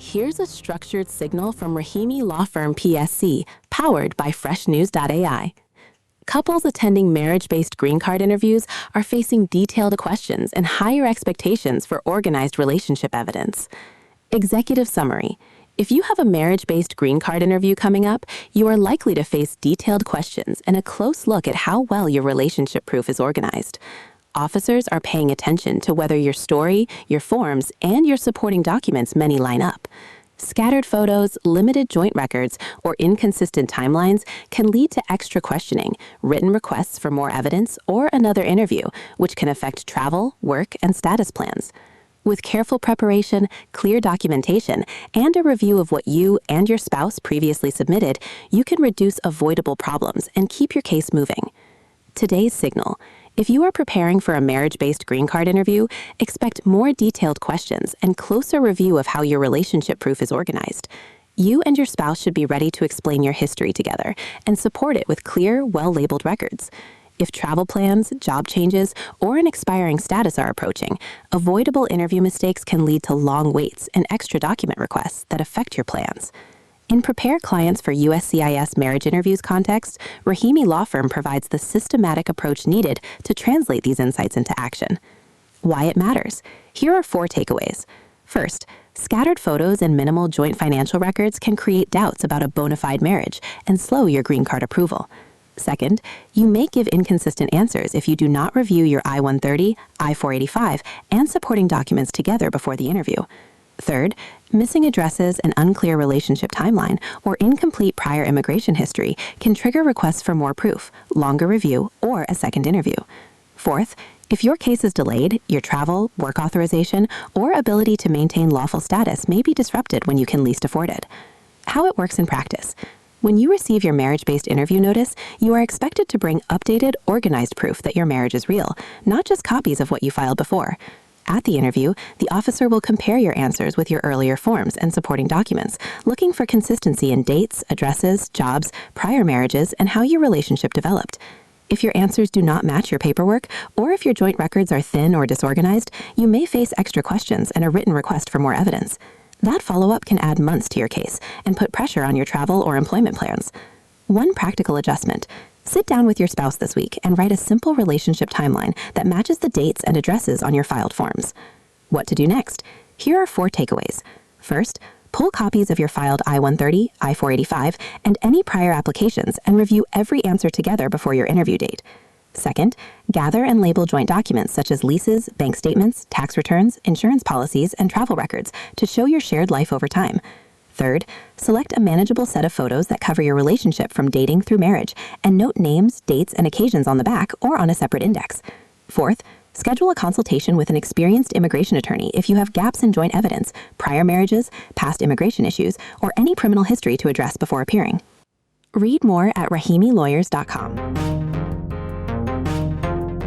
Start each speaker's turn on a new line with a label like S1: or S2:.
S1: Here's a structured signal from Rahimi Law Firm PSC, powered by freshnews.ai. Couples attending marriage-based green card interviews are facing detailed questions and higher expectations for organized relationship evidence. Executive summary. If you have a marriage-based green card interview coming up, you are likely to face detailed questions and a close look at how well your relationship proof is organized. Officers are paying attention to whether your story, your forms, and your supporting documents many line up. Scattered photos, limited joint records, or inconsistent timelines can lead to extra questioning, written requests for more evidence, or another interview, which can affect travel, work, and status plans. With careful preparation, clear documentation, and a review of what you and your spouse previously submitted, you can reduce avoidable problems and keep your case moving. Today's signal. If you are preparing for a marriage-based green card interview, expect more detailed questions and closer review of how your relationship proof is organized. You and your spouse should be ready to explain your history together and support it with clear, well-labeled records. If travel plans, job changes, or an expiring status are approaching, avoidable interview mistakes can lead to long waits and extra document requests that affect your plans. In Prepare Clients for USCIS Marriage Interviews context, Rahimi Law Firm provides the systematic approach needed to translate these insights into action. Why it matters. Here are 4 takeaways. First, scattered photos and minimal joint financial records can create doubts about a bona fide marriage and slow your green card approval. Second, you may give inconsistent answers if you do not review your I-130, I-485, and supporting documents together before the interview. Third, missing addresses, an unclear relationship timeline, or incomplete prior immigration history can trigger requests for more proof, longer review, or a second interview. Fourth, if your case is delayed, your travel, work authorization, or ability to maintain lawful status may be disrupted when you can least afford it. How it works in practice. When you receive your marriage-based interview notice, you are expected to bring updated, organized proof that your marriage is real, not just copies of what you filed before. At the interview, the officer will compare your answers with your earlier forms and supporting documents, looking for consistency in dates, addresses, jobs, prior marriages, and how your relationship developed. If your answers do not match your paperwork, or if your joint records are thin or disorganized, you may face extra questions and a written request for more evidence. That follow-up can add months to your case and put pressure on your travel or employment plans. One practical adjustment. Sit down with your spouse this week and write a simple relationship timeline that matches the dates and addresses on your filed forms. What to do next? Here are 4 takeaways. First, pull copies of your filed I-130, I-485, and any prior applications and review every answer together before your interview date. Second, gather and label joint documents such as leases, bank statements, tax returns, insurance policies, and travel records to show your shared life over time. Third, select a manageable set of photos that cover your relationship from dating through marriage and note names, dates, and occasions on the back or on a separate index. Fourth, schedule a consultation with an experienced immigration attorney if you have gaps in joint evidence, prior marriages, past immigration issues, or any criminal history to address before appearing. Read more at rahimilawyers.com.